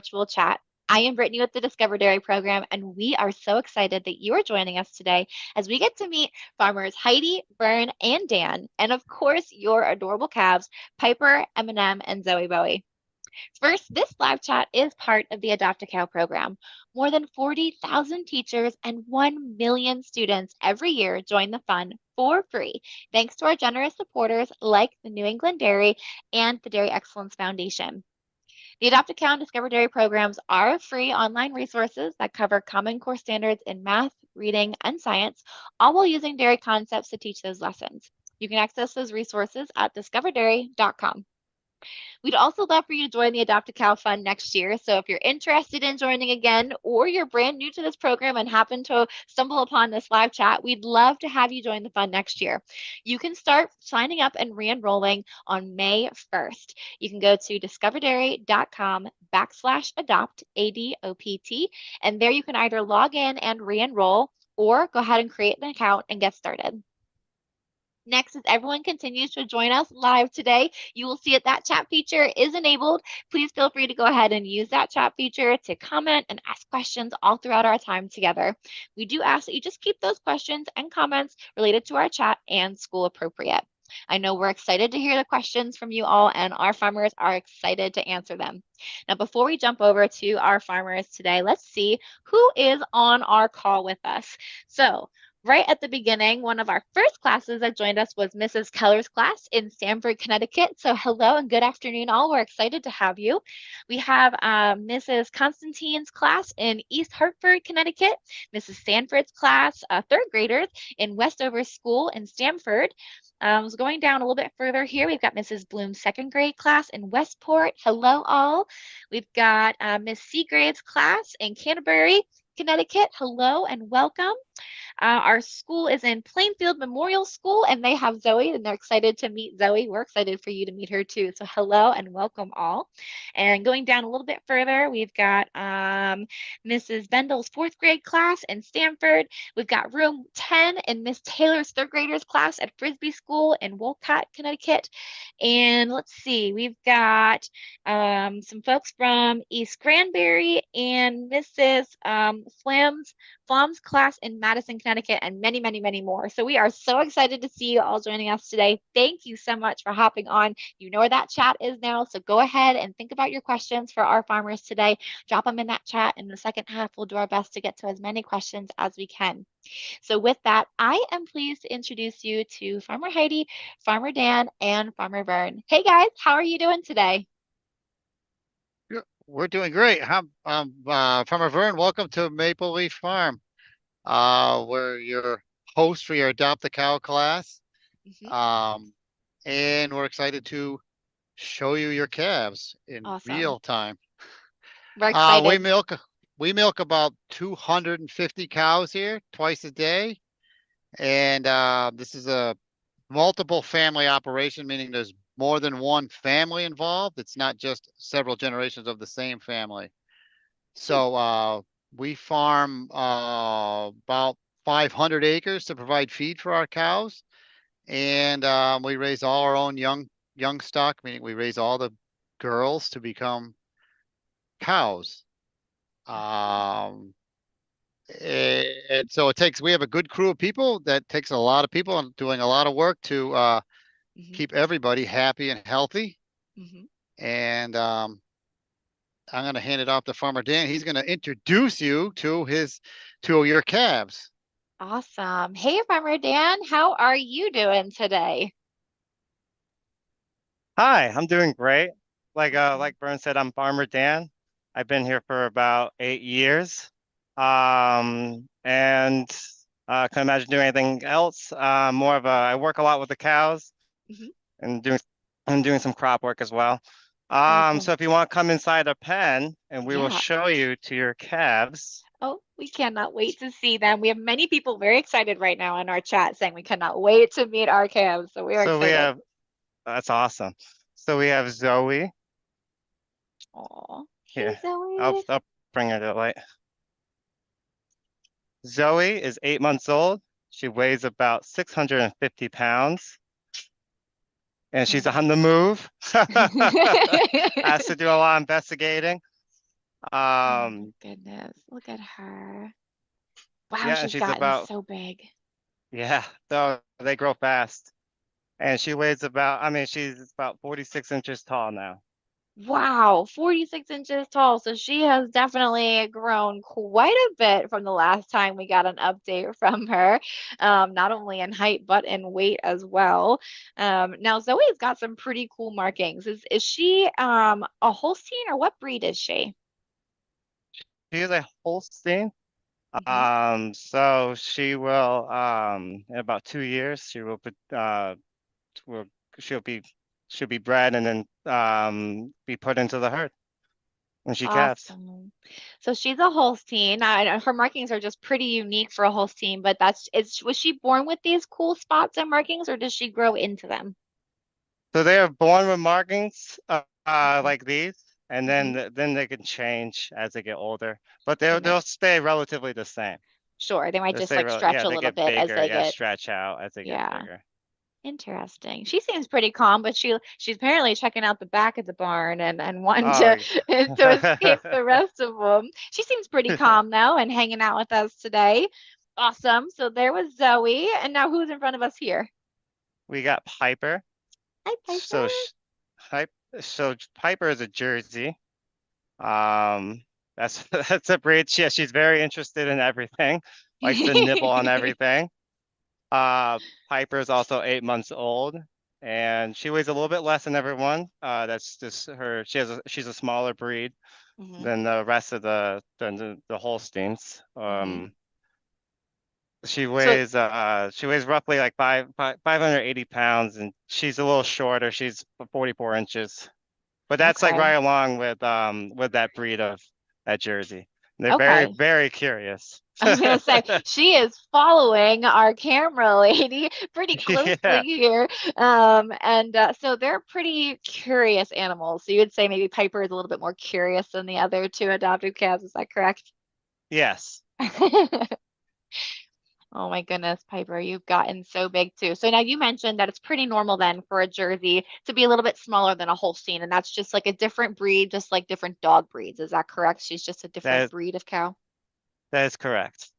virtual chat. I am Brittany with the Discover Dairy program, and we are so excited that you are joining us today as we get to meet farmers Heidi, Vern, and Dan, and of course, your adorable calves, Piper, Eminem, and Zoe Bowie. First, this live chat is part of the Adopt a Cow program. More than 40,000 teachers and 1 million students every year join the fun for free, thanks to our generous supporters like the New England Dairy and the Dairy Excellence Foundation. The Adopt a Cow and Discover Dairy programs are free online resources that cover Common Core standards in math, reading, and science, all while using dairy concepts to teach those lessons. You can access those resources at discoverdairy.com. We'd also love for you to join the Adopt a Cow Fund next year. So if you're interested in joining again, or you're brand new to this program and happen to stumble upon this live chat, we'd love to have you join the fund next year. You can start signing up and re-enrolling on May 1st. You can go to discoverdairy.com/adopt, ADOPT, and there you can either log in and re-enroll or go ahead and create an account and get started. Next, as everyone continues to join us live today, you will see that chat feature is enabled. Please feel free to go ahead and use that chat feature to comment and ask questions all throughout our time together. We do ask that you just keep those questions and comments related to our chat and school appropriate. I know we're excited to hear the questions from you all, and our farmers are excited to answer them. Now, before we jump over to our farmers today, let's see who is on our call with us. So, right at the beginning, one of our first classes that joined us was Mrs. Keller's class in Stamford, Connecticut. So hello and good afternoon, all. We're excited to have you. We have Mrs. Constantine's class in East Hartford, Connecticut, Mrs. Sanford's class, third graders in Westover School in Stamford. Going down a little bit further here, we've got Mrs. Bloom's second grade class in Westport. Hello, all. We've got Miss Seagrave's class in Canterbury, Connecticut. Hello and welcome. Our school is in Plainfield Memorial School, and they have Zoe, and they're excited to meet Zoe. We're excited for you to meet her too. So hello and welcome all. And going down a little bit further, we've got Mrs. Bendel's fourth grade class in Stamford. We've got room 10 in Miss Taylor's third graders class at Frisbee School in Wolcott, Connecticut. And let's see, we've got some folks from East Granbury and Mrs. Flom's class in Madison, Connecticut, and many, many, many more. So we are so excited to see you all joining us today. Thank you so much for hopping on. You know where that chat is now, so go ahead and think about your questions for our farmers today. Drop them in that chat. In the second half, we'll do our best to get to as many questions as we can. So with that, I am pleased to introduce you to Farmer Heidi, Farmer Dan, and Farmer Vern. Hey guys, how are you doing today? We're doing great. Farmer Vern, welcome to Mapleleaf Farm. We're your host for your Adopt a Cow class. And we're excited to show you your calves in real time. We're excited. We milk about 250 cows here twice a day. And this is a multiple family operation, meaning there's more than one family involved. It's not just several generations of the same family. So we farm about 500 acres to provide feed for our cows. And we raise all our own young stock, meaning we raise all the girls to become cows. And so we have a good crew of people that takes a lot of people and doing a lot of work to keep everybody happy and healthy. And I'm going to hand it off to Farmer Dan. He's going to introduce you to your calves. Awesome. Hey, Farmer Dan, how are you doing today? Hi, I'm doing great. Like Vern said, I'm Farmer Dan. I've been here for about 8 years. And can imagine doing anything else. I work a lot with the cows and doing some crop work as well. So if you want to come inside a pen and we will show you to your calves. Oh, we cannot wait to see them. We have many people very excited right now in our chat saying we cannot wait to meet our calves. So we are excited. That's awesome. So we have Zoe. Aw, here. Hey, Zoe. I'll bring her to the light. Zoe is 8 months old. She weighs about 650 pounds. And she's on the move. Has to do a lot of investigating. Oh my Um, goodness. Look at her. Wow, yeah, and she's she's gotten about, so big. yeah, so they grow fast. And she weighs about, I mean, she's about 46 inches tall now. Wow, 46 inches tall. So she has definitely grown quite a bit from the last time we got an update from her, not only in height but in weight as well. Now Zoe's got some pretty cool markings. Is she a Holstein or what breed is she? She is a Holstein. Hmm. So she will, in about 2 years, will, she'll be, she'll be bred and then, be put into the herd when she calves. Awesome. So she's a Holstein. Her markings are just pretty unique for a Holstein, but was she born with these cool spots and markings or does she grow into them? So they are born with markings, Okay. like these, and Hmm. then they can change as they get older, but they'll Goodness. stay relatively the same. Sure, they might They'll just stay like stretch yeah, a they little get bit as bigger, they yeah, get, stretch out as they get yeah, bigger. interesting. She seems pretty calm, but she's apparently checking out the back of the barn and wanting Oh, to escape yeah. the rest of them. She seems pretty calm though and hanging out with us today. Awesome. So there was Zoe, and now who's in front of us here? We got Piper. Hi, So sh Hype, so Piper is a Jersey. Um, that's that's a breed. Yeah, she's very interested in everything, likes to nibble on Piper. everything. Uh, Piper is also 8 months old, and she weighs a little bit less than everyone. That's just her. She's a smaller breed Hmm. than the rest of the Holsteins. Hmm. So, She weighs roughly like 580 pounds, and she's a little shorter. She's 44 inches. But that's like okay. right along with that breed of that Jersey. They're very, Okay. very curious. I was gonna say she is following our camera lady pretty closely Yeah. here. And so they're pretty curious animals. So you would say maybe Piper is a little bit more curious than the other two adopted calves. Is that correct? Yes. Oh my goodness, Piper, you've gotten so big too. So now you mentioned that it's pretty normal then for a Jersey to be a little bit smaller than a Holstein, and that's just like a different breed, just like different dog breeds. Is that correct? She's just a That different is breed of cow. that is correct.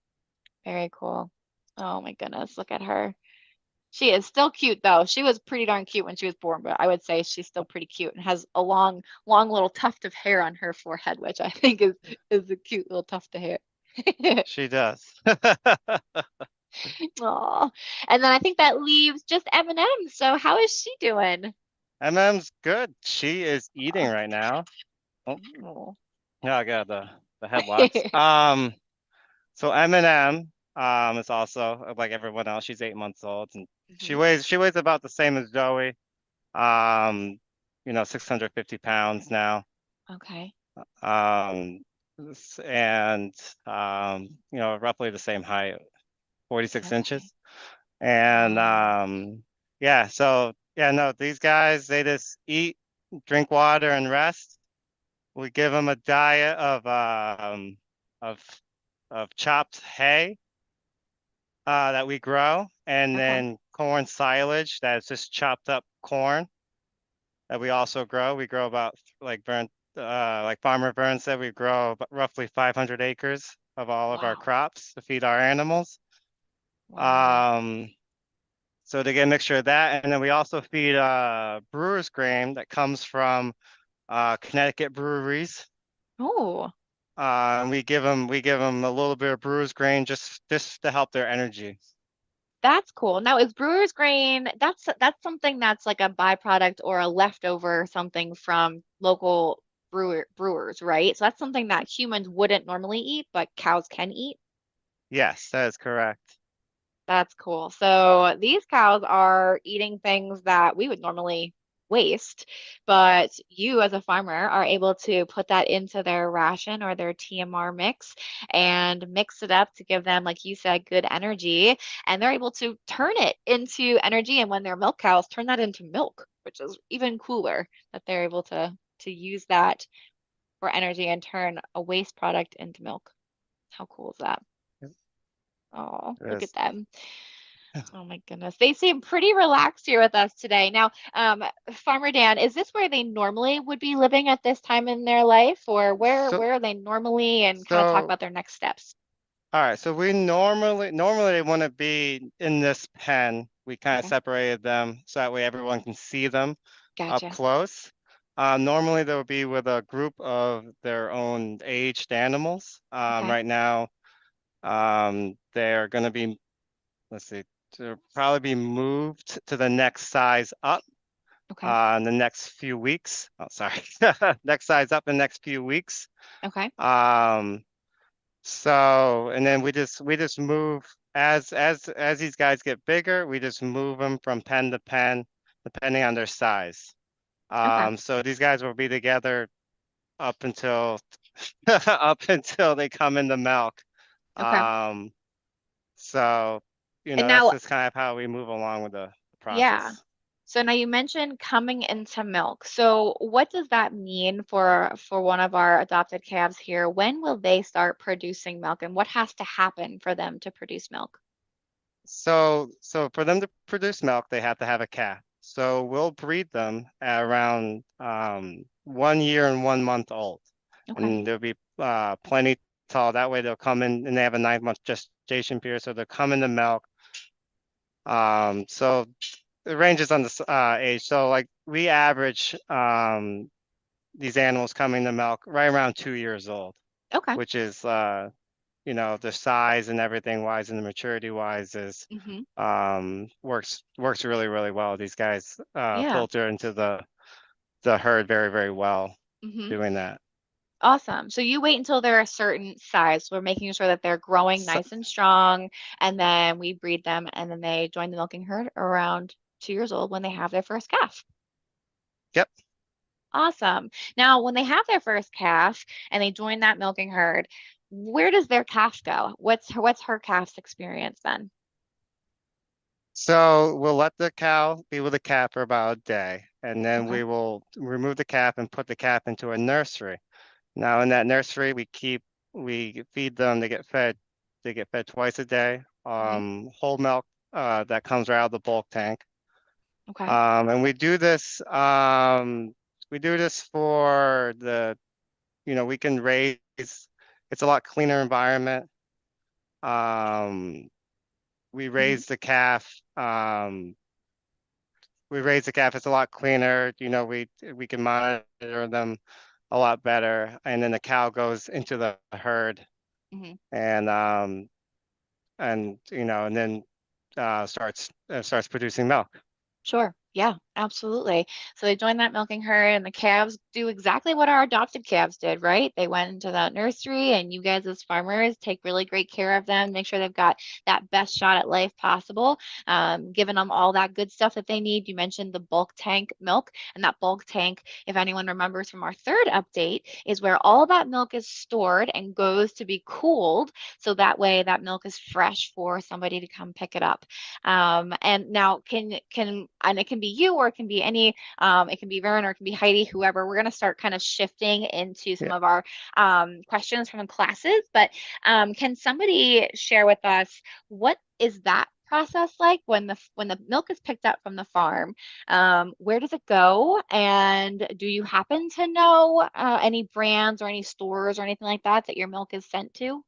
Very cool. Oh my goodness, look at her. She is still cute though. She was pretty darn cute when she was born, but I would say she's still pretty cute and has a long, long little tuft of hair on her forehead, which I think is a cute little tuft of hair. She does. Aw. And then I think that leaves just Eminem. So how is she doing? MM's good. She is eating right now. Oh, Oh. yeah, I got the headlocks. So Eminem is also like everyone else. She's 8 months old, and Mhm. she weighs about the same as Zoe. Um, 650 pounds now. Okay. Um, and roughly the same height, 46 Okay. inches. And Wow. yeah, so yeah, no, these guys, they just eat, drink water, and rest. We give them a diet of of chopped hay that we grow, and Okay. then corn silage that's just chopped up corn that we also grow. We grow about like Farmer Vern said, we grow roughly 500 acres of all of our Wow. crops to feed our animals. Wow. Um, so to get a mixture of that, and then we also feed brewer's grain that comes from Connecticut breweries. Oh, And we give them a little bit of brewer's grain just to help their energy. that's cool. Now, is brewer's grain, that's something that's like a byproduct or a leftover something from local brewers, right? So that's something that humans wouldn't normally eat, but cows can eat. Yes, that is correct. That's cool. So these cows are eating things that we would normally waste, but you as a farmer are able to put that into their ration or their TMR mix and mix it up to give them, like you said, good energy. And they're able to turn it into energy. And when they're milk cows, turn that into milk, which is even cooler that they're able to use that for energy and turn a waste product into milk. How cool is that? Oh, look at Yes. them. Oh my goodness. They seem pretty relaxed here with us today. Now, Farmer Dan, is this where they normally would be living at this time in their life, or where So, where are they normally, and kind of talk so about their next steps? all right, so we normally they want to be in this pen. We kind of Okay, separated them so that way everyone can see them up gotcha. close. Normally they'll be with a group of their own aged animals. Okay, Right now, they're going to be, let's see, to probably be moved to the next size up okay, in the next few weeks. Oh, sorry, next size up in the next few weeks. okay, Um, So, and then we just move as these guys get bigger, we just move them from pen to pen, depending on their size. okay, So these guys will be together up until up until they come in the milk. okay. Um, so And that's now, just kind of how we move along with the yeah. process. So now you mentioned coming into milk. So what does that mean for one of our adopted calves here? When will they start producing milk, and what has to happen for them to produce milk? So for them to produce milk, they have to have a calf. So we'll breed them at around 1 year and 1 month old, Okay. and they'll be plenty tall. That way they'll come in and they have a 9 month gestation period, so they'll come in the milk. So it ranges on the age. So like we average these animals coming to milk right around 2 years old, Okay. which is the size and everything wise and the maturity wise is Hmm. works really, really well. These guys Yeah. filter into the herd very, very well Hmm. doing that. Awesome. So you wait until they're a certain size. We're making sure that they're growing So, nice and strong, and then we breed them, and then they join the milking herd around 2 years old when they have their first calf. yep. Awesome. Now, when they have their first calf and they join that milking herd, where does their calf go? What's her calf's experience then? So we'll let the cow be with the calf for about a day, and then Okay. we will remove the calf and put the calf into a nursery. Now in that nursery, we feed them. They get fed twice a day. Hmm. Whole milk that comes right out of the bulk tank. Okay. And we do this for we can raise, it's a lot cleaner environment. Um, we Hmm. raise the calf, it's a lot cleaner, we can monitor them a lot better. And then the cow goes into the herd Hmm. and, and then, starts producing milk. Sure. Yeah, absolutely. So they join that milking herd, and the calves do exactly what our adopted calves did, right? They went into that nursery, and you guys, as farmers, take really great care of them, make sure they've got that best shot at life possible, giving them all that good stuff that they need. You mentioned the bulk tank milk, and that bulk tank, if anyone remembers from our third update, is where all that milk is stored and goes to be cooled. So that way, that milk is fresh for somebody to come pick it up. And now and it can be you, or it can be any, it can be Vern, or it can be Heidi, whoever. We're going to start kind of shifting into some Yeah. of our questions from the classes. But can somebody share with us, what is that process like when the milk is picked up from the farm? Where does it go? And do you happen to know any brands or any stores or anything like that that your milk is sent to?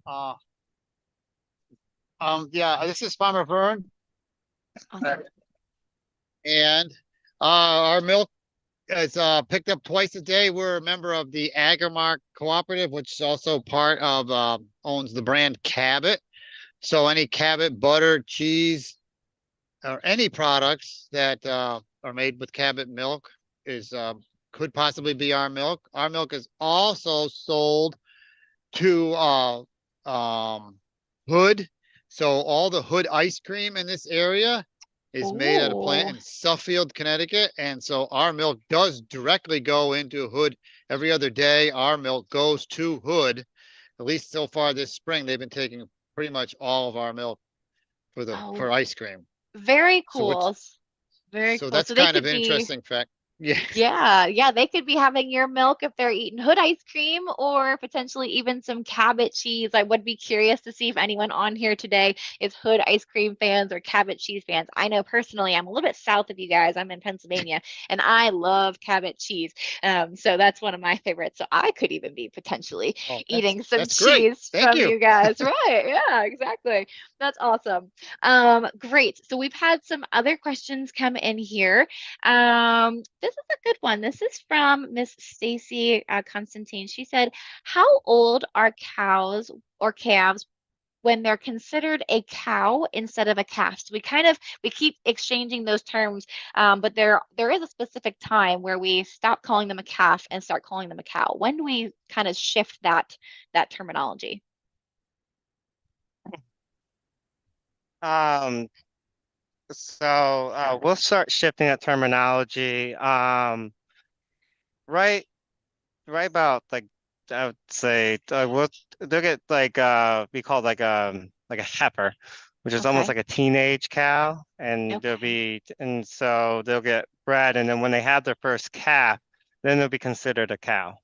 Uh, yeah, this is Farmer Vern, Awesome. and our milk is picked up twice a day. We're a member of the Agrimark Cooperative, which is also part of owns the brand Cabot. So any Cabot butter, cheese, or any products that are made with Cabot milk is could possibly be our milk. Our milk is also sold to Hood. So all the Hood ice cream in this area is made at a plant Oh, in Suffield, Connecticut. And so our milk does directly go into Hood every other day. Our milk goes to Hood. At least so far this spring, they've been taking pretty much all of our milk oh, for ice cream. very So which cool. Very so cool. that's So they kind of could be, interesting fact. Yes. Yeah, they could be having your milk if they're eating hood ice cream or potentially even some Cabot cheese. I would be curious to see if anyone on here today is hood ice cream fans or Cabot cheese fans. I know personally I'm a little bit south of you guys. I'm in Pennsylvania and I love Cabot cheese. So that's one of my favorites. So I could even be potentially Oh, eating some that's great. cheese Thank from you. you guys. Right. Yeah, exactly. That's awesome. Great. So we've had some other questions come in here. This is a good one. This is from Miss Stacy Constantine. She said, "How old are cows or calves when they're considered a cow instead of a calf?" So we keep exchanging those terms, but there is a specific time where we stop calling them a calf and start calling them a cow. When do we kind of shift that terminology? Um, so we'll start shifting that terminology. Right, right about like I would say they'll get like we call it like a heifer, which is almost Okay. like a teenage cow, and Okay. so they'll get bred, and then when they have their first calf, then they'll be considered a cow.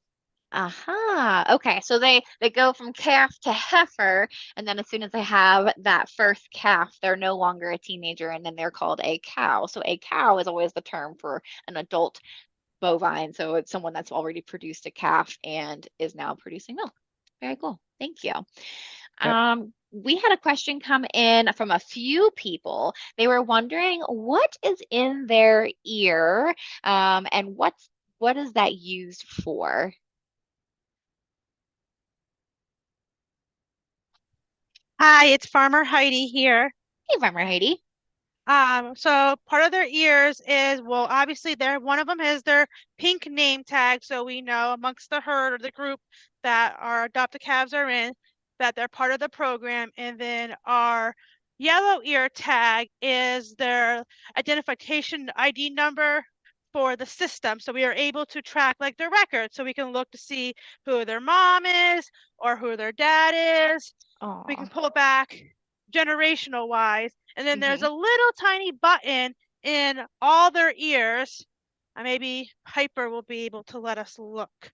Aha. Okay. So they go from calf to heifer, and then as soon as they have that first calf, they're no longer a teenager, and then they're called a cow. So a cow is always the term for an adult bovine. So it's someone that's already produced a calf and is now producing milk. Very cool. Thank you. Yep. We had a question come in from a few people. They were wondering what is in their ear, and what is that used for? Hi, it's Farmer Heidi here. Hey, Farmer Heidi. So part of their ears is, well, obviously one of them is their pink name tag, so we know amongst the herd or the group that our adopted calves are in, that they're part of the program. And then our yellow ear tag is their identification ID number for the system. So we are able to track like their records, so we can look to see who their mom is or who their dad is. We can Oh. pull back generational wise. And then there's Hmm. a little tiny button in all their ears. Maybe Piper will be able to let us look.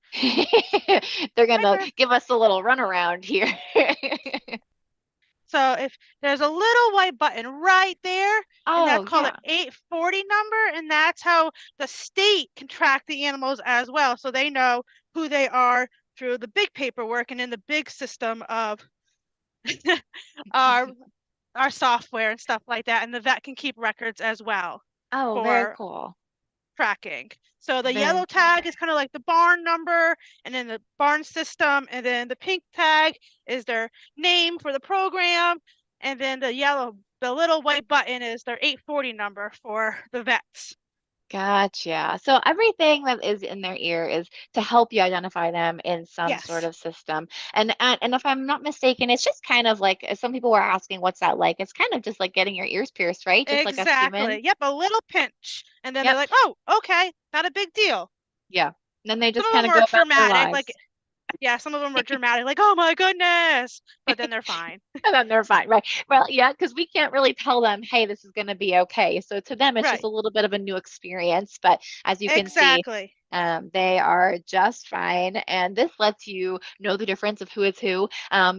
They're gonna Piper. give us a little runaround here. So if there's a little white button right there, and that's Oh, called an yeah. 840 number, and that's how the state can track the animals as well. So they know who they are through the big paperwork and in the big system of our our software and stuff like that. And the vet can keep records as well Oh, very for cool. tracking. So the yellow Very cool. tag is kind of like the barn number and then the barn system. And then the pink tag is their name for the program. And then the little white button is their 840 number for the vets. Gotcha. So everything that is in their ear is to help you identify them in some sort Yes, of system. And if I'm not mistaken, it's just kind of like some people were asking, what's that like? It's kind of just like getting your ears pierced, right? Just like us exactly. humans. Yep, a little pinch. And then they're Yep. like, oh, okay, not a big deal. Yeah. And then they Some just of kind them of are go about their dramatic, like, lives. yeah, some of them are dramatic, like, oh my goodness, but then they're fine. And then they're fine, right? Well, yeah, because we can't really tell them, hey, this is going to be okay. So to them, it's just Right, a little bit of a new experience. But as you can see, exactly. they are just fine. And this lets you know the difference of who is who.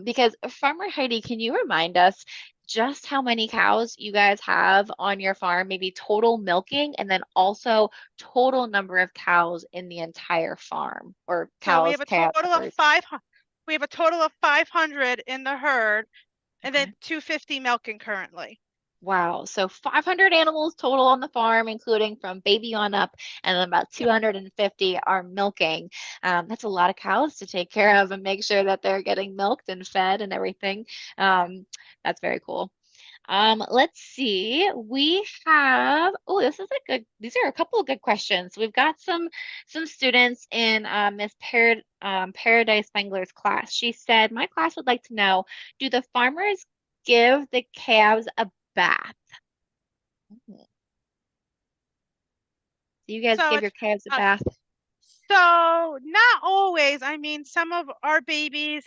Because Farmer Heidi, can you remind us just how many cows you guys have on your farm, maybe total milking, and then also total number of cows in the entire farm, or So cows, calves, heifers? we have a total of 500 in the herd, and then Okay. 250 milking currently. Wow. So 500 animals total on the farm, including from baby on up, and then about Yep. 250 are milking. That's a lot of cows to take care of and make sure that they're getting milked and fed and everything. Um, that's very cool. Let's see. We have, oh, these are a couple of good questions. We've got some students in Miss Paradise Spangler's class. She said, my class would like to know, do the farmers give the calves a bath? Mhm. Do you guys So give it's your calves a uh, bath? so not always. I mean, some of our babies,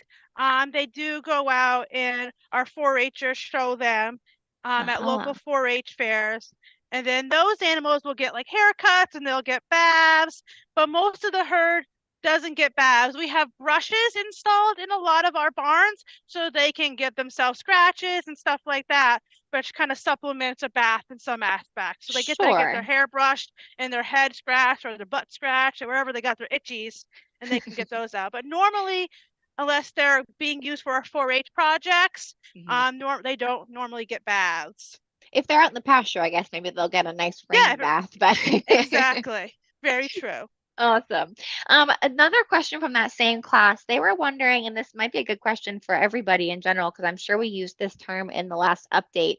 they do go out and our 4-H'ers show them at Uh-huh. local 4-H fairs. And then those animals will get like haircuts and they'll get baths, but most of the herd doesn't get baths. We have brushes installed in a lot of our barns so they can get themselves scratches and stuff like that, which kind of supplements a bath in some aspects. So they get to get their Sure. hair brushed and their head scratched or their butt scratched or wherever they got their itchies, and they can get those out. But normally, unless they're being used for our 4-H projects, they don't normally get baths. If they're out in the pasture, I guess maybe they'll get a nice Yeah, rain bath, but exactly. Very true. awesome. Another question from that same class, they were wondering, and this might be a good question for everybody in general, because I'm sure we used this term in the last update.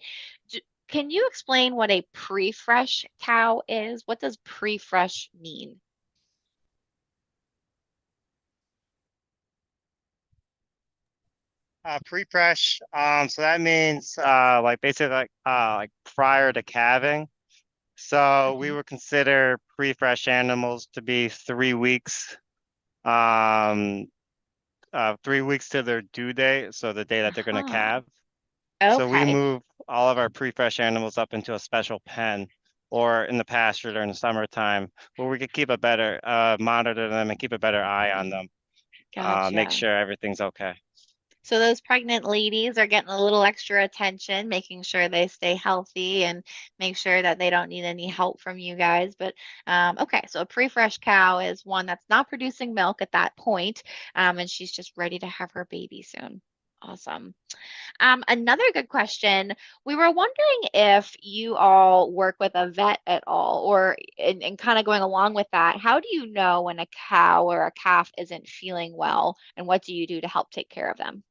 Can you explain what a pre-fresh cow is? What does pre-fresh mean? Pre-fresh. So that means like basically like prior to calving. So we would consider pre-fresh animals to be 3 weeks, 3 weeks to their due date, so the day that they're going to calve. So we Okay. move all of our pre-fresh animals up into a special pen or in the pasture during the summertime where we could keep a better monitor them and keep a better eye on them. Make Gotcha. sure everything's okay. So those pregnant ladies are getting a little extra attention, making sure they stay healthy and make sure that they don't need any help from you guys. But okay, so a pre-fresh cow is one that's not producing milk at that point, and she's just ready to have her baby soon. Awesome. Another good question. We were wondering if you all work with a vet at all, or and kind of going along with that, how do you know when a cow or a calf isn't feeling well, and what do you do to help take care of them?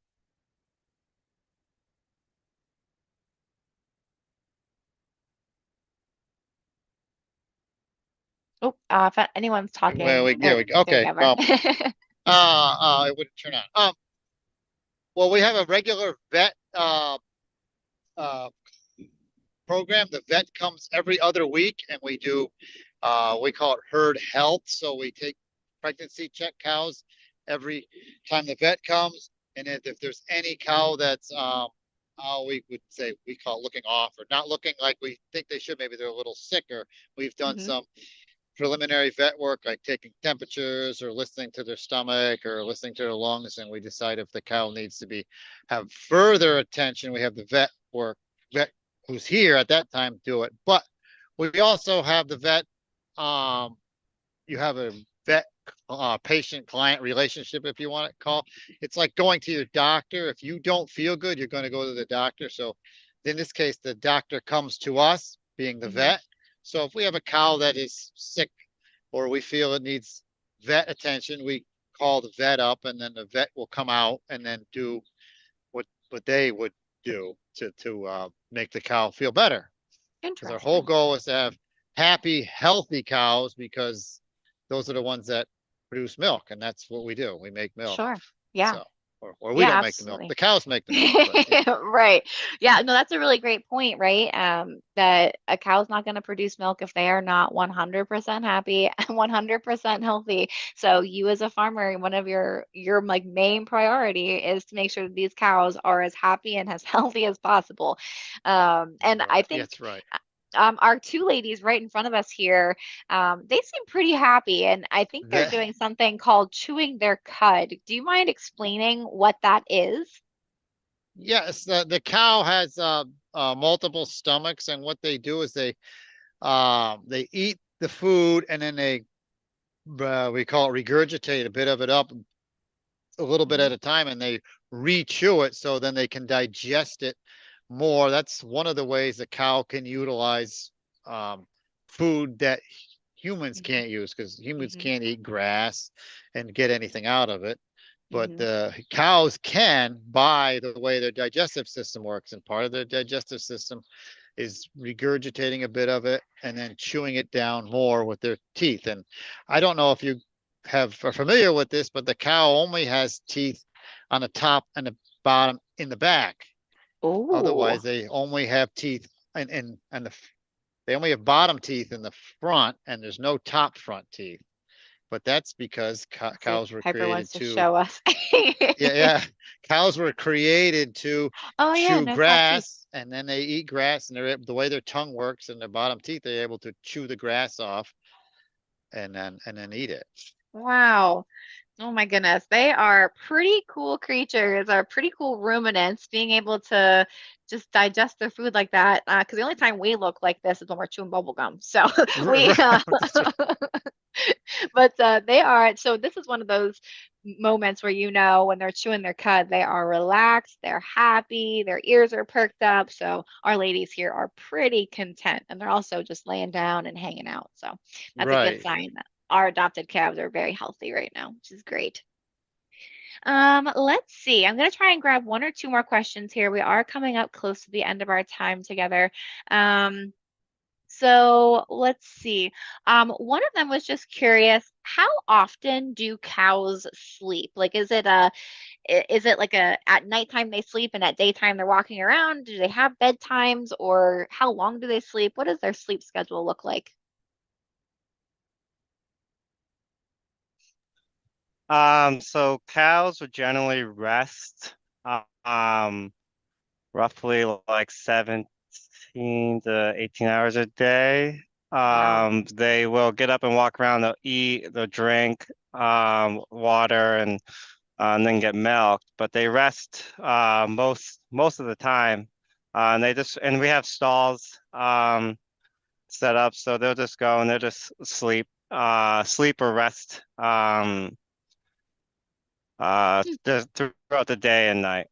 Oh, if anyone's Well, talking, yeah, there you okay. go, Mark. It wouldn't turn on. Well, we have a regular vet uh program. The vet comes every other week, and we do we call it herd health. So we take pregnancy check cows every time the vet comes, and if there's any cow that's we would say we call it looking off or not looking like we think they should, maybe they're a little sicker. We've done hmm some preliminary vet work, like taking temperatures or listening to their stomach or listening to their lungs, and we decide if the cow needs to be have further attention. We have the vet who's here at that time do it. But we also have the vet. You have a vet patient client relationship, if you want to call. It's like going to your doctor. If you don't feel good, you're going to go to the doctor. So in this case, the doctor comes to us, being the hmm vet. So if we have a cow that is sick or we feel it needs vet attention, we call the vet up, and then the vet will come out and then do what they would do to make the cow feel better. Because our whole Interesting. goal is to have happy, healthy cows, because those are the ones that produce milk, and that's what we do. We make milk. Sure. Yeah. So, or we Yeah, don't make the milk. absolutely. The cows make the milk, but yeah. Right. Yeah, no, that's a really great point, right? That a cow's not going to produce milk if they are not 100% happy and 100% healthy. So you as a farmer, one of your like main priority is to make sure that these cows are as happy and as healthy as possible. And I think That's right. our two ladies right in front of us here, they seem pretty happy, and I think they're The, doing something called chewing their cud. Do you mind explaining what that is? yes, the cow has multiple stomachs, and what they do is they eat the food, and then they we call it regurgitate a bit of it up a little bit hmm at a time, and they re-chew it so then they can digest it more. That's one of the ways the cow can utilize food that humans hmm can't use, because humans hmm can't eat grass and get anything out of it. But hmm the cows can, by the way their digestive system works, and part of their digestive system is regurgitating a bit of it and then chewing it down more with their teeth. And I don't know if you are familiar with this, but the cow only has teeth on the top and the bottom in the back. Oh, Otherwise, they only have teeth and they only have bottom teeth in the front, and there's no top front teeth. but that's because See if cows were Piper created wants to to, show us. yeah, cows were created to Oh yeah, chew no front teeth. grass, and then they eat grass, and the way their tongue works and their bottom teeth, they're able to chew the grass off and then eat it. Wow. Oh my goodness. They are pretty cool creatures, are pretty cool ruminants, being able to just digest their food like that. Because the only time we look like this is when we're chewing bubble gum. So we, That's right. but they are, so this is one of those moments where you know when they're chewing their cud, they are relaxed, they're happy, their ears are perked up. So our ladies here are pretty content, and they're also just laying down and hanging out. So that's a good Right. sign that our adopted calves are very healthy right now, which is great. Let's see. I'm gonna try and grab one or two more questions here. We are coming up close to the end of our time together. So let's see. One of them was just curious, how often do cows sleep? Like, is it like at nighttime they sleep and at daytime they're walking around? Do they have bedtimes, or how long do they sleep? What does their sleep schedule look like? So cows would generally rest, um, roughly like 17 to 18 hours a day. Wow. They will get up and walk around, they'll eat, they'll drink, water and then get milked, but they rest, most of the time. And we have stalls, set up, so they'll just go and they'll just sleep or rest, throughout the day and night.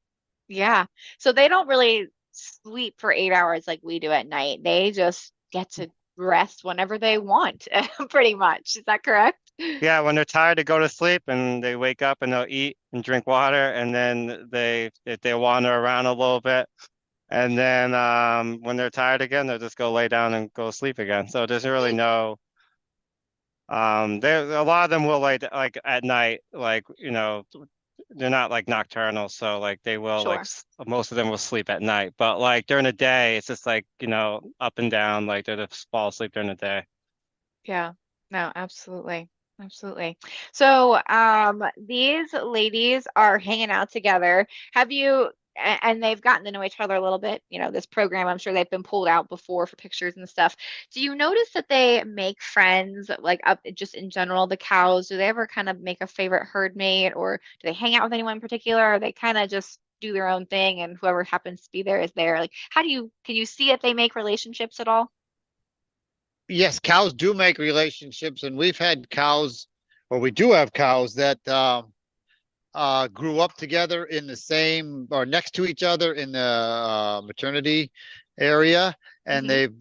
Yeah. So they don't really sleep for 8 hours like we do at night. They just get to rest whenever they want, pretty much. Is that correct? Yeah, when they're tired, they go to sleep and they wake up and they'll eat and drink water, and then if they wander around a little bit, and then when they're tired again, they'll just go lay down and go to sleep again. So there's really no there a lot of them will like at night, like, they're not like nocturnal, so like they will like Sure. most of them will sleep at night, but like during the day, it's just like, up and down, like they just fall asleep during the day. Yeah. No, absolutely. Absolutely. So, these ladies are hanging out together. Have you, and they've gotten to know each other a little bit, this program, I'm sure they've been pulled out before for pictures and stuff. Do you notice that they make friends, like up just in general, the cows? Do they ever kind of make a favorite herd mate, or do they hang out with anyone in particular? Or they kind of just do their own thing and whoever happens to be there is there? Like, can you see if they make relationships at all? Yes, cows do make relationships, and we've had cows, or we do have cows that grew up together in the same or next to each other in the maternity area, and Mm-hmm. they've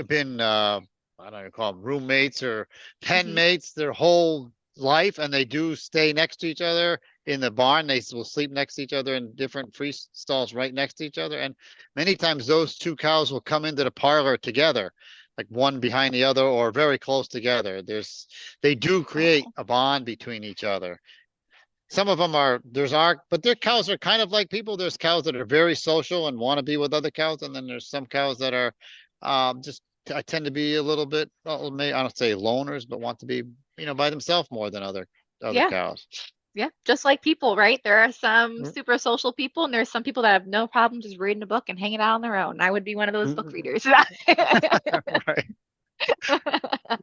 been I don't know, call them roommates or pen Mm-hmm. mates their whole life, and they do stay next to each other in the barn. They will sleep next to each other in different free stalls right next to each other, and many times those two cows will come into the parlor together, like one behind the other or very close together. They do create Oh, a bond between each other. Some of them but their cows are kind of like people. There's cows that are very social and want to be with other cows, and then there's some cows that are just I tend to be a little bit, well, I don't say loners, but want to be, by themselves more than other yeah. cows. Yeah, just like people, right? There are some Mm, super social people, and there's some people that have no problem just reading a book and hanging out on their own. I would be one of those book mm, readers. right.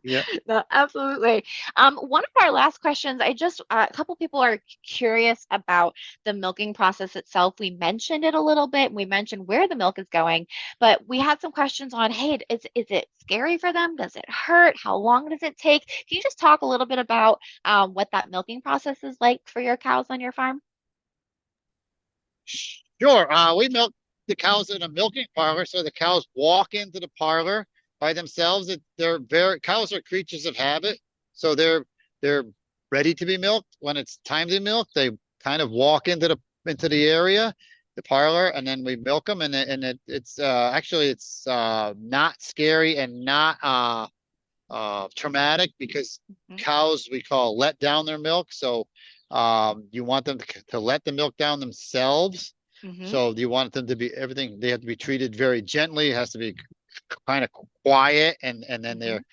Yeah. No, absolutely. One of our last questions, a couple people are curious about the milking process itself. We mentioned it a little bit. We mentioned where the milk is going, but we had some questions on, hey, is it scary for them? Does it hurt? How long does it take? Can you just talk a little bit about what that milking process is like for your cows on your farm? Sure. We milk the cows in a milking parlor, so the cows walk into the parlor by themselves. Cows are creatures of habit, so they're ready to be milked. When it's time to milk, they kind of walk into the area, the parlor, and then we milk them. It's actually it's not scary and not traumatic, because Mhm. cows we call let down their milk. So you want them to let the milk down themselves. Mhm. So you want them to be everything. They have to be treated very gently. It has to be kind of quiet, and then Mhm.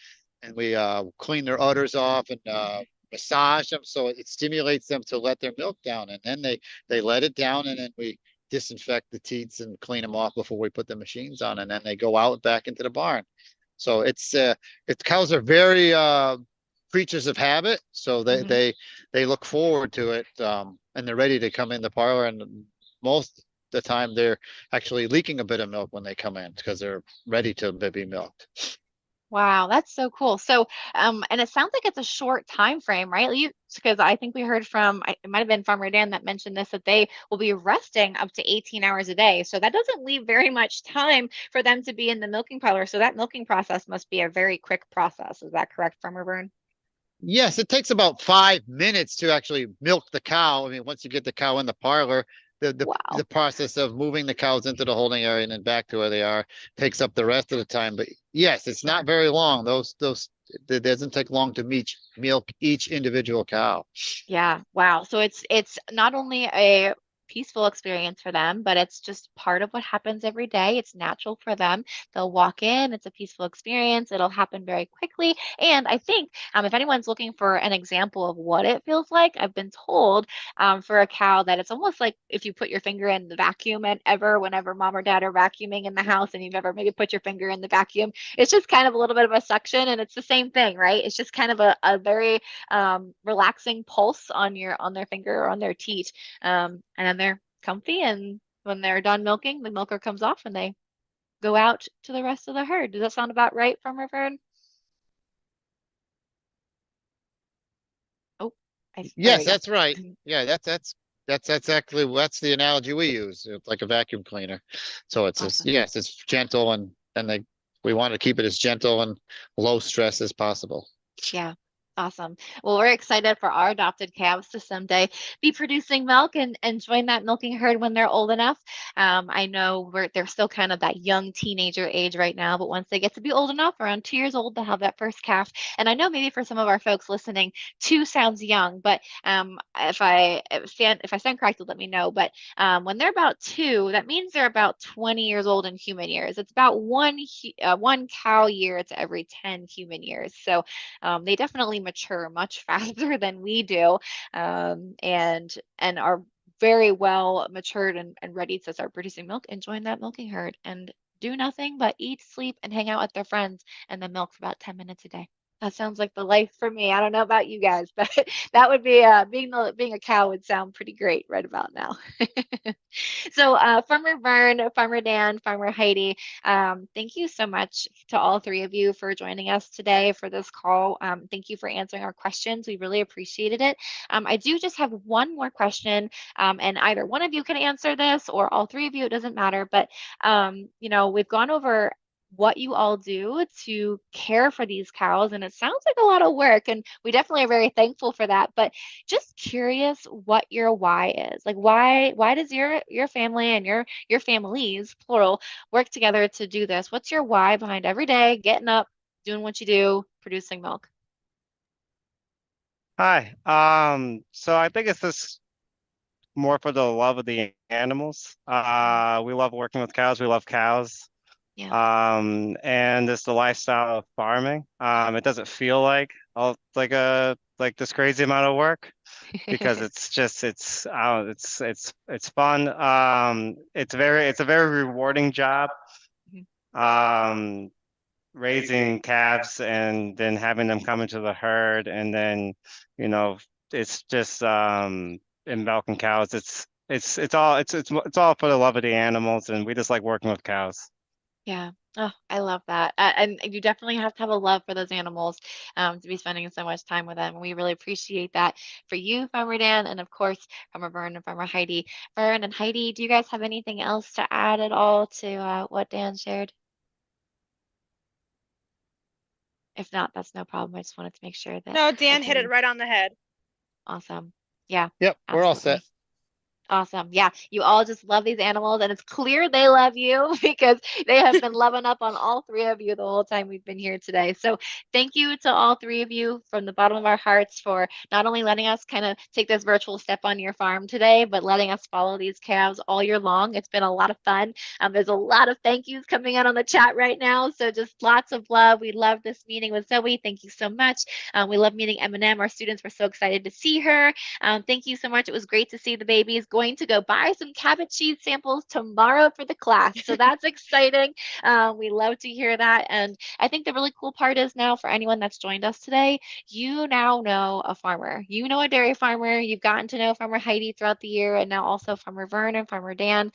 and we clean their udders off and massage them so it stimulates them to let their milk down, and then they let it down, and then we disinfect the teats and clean them off before we put the machines on, and then they go out back into the barn. So it's cows are very creatures of habit, so they look forward to it, and they're ready to come in the parlor, and most of the time they're actually leaking a bit of milk when they come in because they're ready to be milked. Wow, that's so cool. So, and it sounds like it's a short time frame, right? Because I think we heard from, it might have been Farmer Dan that mentioned this, that they will be resting up to 18 hours a day. So that doesn't leave very much time for them to be in the milking parlor. So that milking process must be a very quick process. Is that correct, Farmer Vern? Yes, it takes about 5 minutes to actually milk the cow. I mean, once you get the cow in the parlor, the Wow. process of moving the cows into the holding area and then back to where they are takes up the rest of the time. But yes, it's not very long. It doesn't take long to milk each individual cow. Yeah, wow. So it's not only a peaceful experience for them, but it's just part of what happens every day. It's natural for them. They'll walk in, it's a peaceful experience. It'll happen very quickly. And I think if anyone's looking for an example of what it feels like, I've been told for a cow that it's almost like if you put your finger in the vacuum and whenever mom or dad are vacuuming in the house and you've ever maybe put your finger in the vacuum, it's just kind of a little bit of a suction and it's the same thing, right? It's just kind of a very relaxing pulse on their finger or on their teat. And then they're comfy, and when they're done milking, the milker comes off and they go out to the rest of the herd. Does that sound about right, Farmer Vern? Oh, there we Yes, go. that's right. Yeah, that's exactly that's the analogy we use. It's like a vacuum cleaner. So it's just, Awesome. yes, it's gentle, and we want to keep it as gentle and low stress as possible. Yeah. Awesome. Well, we're excited for our adopted calves to someday be producing milk and join that milking herd when they're old enough. I know they're still kind of that young teenager age right now, but once they get to be old enough, around 2 years old, they'll have that first calf. And I know maybe for some of our folks listening, two sounds young, but if I stand corrected, let me know. But when they're about two, that means they're about 20 years old in human years. It's about one cow year to every 10 human years. So they definitely mature much faster than we do, and are very well matured and ready to start producing milk and join that milking herd and do nothing but eat, sleep, and hang out with their friends and then milk for about 10 minutes a day. That sounds like the life for me. I don't know about you guys, but that would be being a cow would sound pretty great right about now. So, Farmer Vern, Farmer Dan, Farmer Heidi, thank you so much to all three of you for joining us today for this call. Thank you for answering our questions. We really appreciated it. I do just have one more question, and either one of you can answer this or all three of you, it doesn't matter. But, we've gone over what you all do to care for these cows, and it sounds like a lot of work, and we definitely are very thankful for that. But just curious what your why is. Like why does your family and your families, plural, work together to do this? What's your why behind every day getting up, doing what you do, producing milk? Hi. So I think it's just more for the love of the animals. Mm. We love working with cows. We love cows. Yeah. And it's the lifestyle of farming. It doesn't feel like this crazy amount of work because it's fun. It's a very rewarding job. Um, Raising calves and then having them come into the herd, and then you know it's just in milking cows. It's all for the love of the animals, and we just like working with cows. Yeah. Oh, I love that. And you definitely have to have a love for those animals to be spending so much time with them. And we really appreciate that for you, Farmer Dan, and of course, Farmer Vern and Farmer Heidi. Vern and Heidi, do you guys have anything else to add at all to what Dan shared? If not, that's no problem. I just wanted to make sure that No, our Dan hit it three. right on the head. Awesome. Yeah, Yep, we're all set. absolutely. Awesome. Yeah, you all just love these animals, and it's clear they love you because they have been loving up on all three of you the whole time we've been here today. So, thank you to all three of you from the bottom of our hearts for not only letting us kind of take this virtual step on your farm today, but letting us follow these calves all year long. It's been a lot of fun. There's a lot of thank yous coming in on the chat right now. So, just lots of love. We love this meeting with Zoe. Thank you so much. We love meeting Eminem. Our students were so excited to see her. Thank you so much. It was great to see the babies. Going to go buy some cabbage cheese samples tomorrow for the class. So that's exciting. We love to hear that. And I think the really cool part is now for anyone that's joined us today, you now know a farmer. You know a dairy farmer. You've gotten to know Farmer Heidi throughout the year, and now also Farmer Vern and Farmer Dan.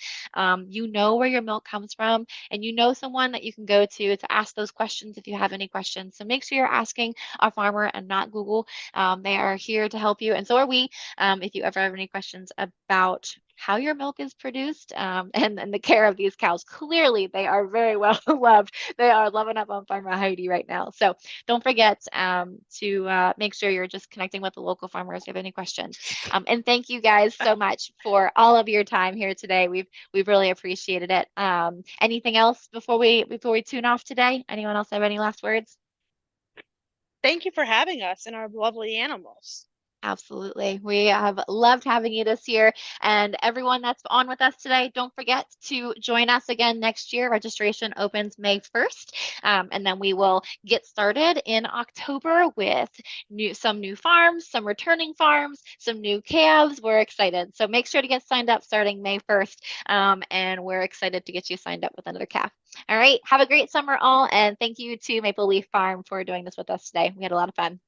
You know where your milk comes from, and you know someone that you can go to ask those questions if you have any questions. So make sure you're asking a farmer and not Google. They are here to help you, and so are we. If you ever have any questions about how your milk is produced and the care of these cows. Clearly, they are very well loved. They are loving up on Farmer Heidi right now. So don't forget to make sure you're just connecting with the local farmers if you have any questions. And thank you guys so much for all of your time here today. We've really appreciated it. Anything else before we tune off today? Anyone else have any last words? Thank you for having us and our lovely animals. Absolutely. We have loved having you this year. And everyone that's on with us today, don't forget to join us again next year. Registration opens May 1st. And then we will get started in October with some new farms, some returning farms, some new calves. We're excited. So make sure to get signed up starting May 1st. And we're excited to get you signed up with another calf. All right. Have a great summer all. And thank you to Mapleleaf Farm for doing this with us today. We had a lot of fun.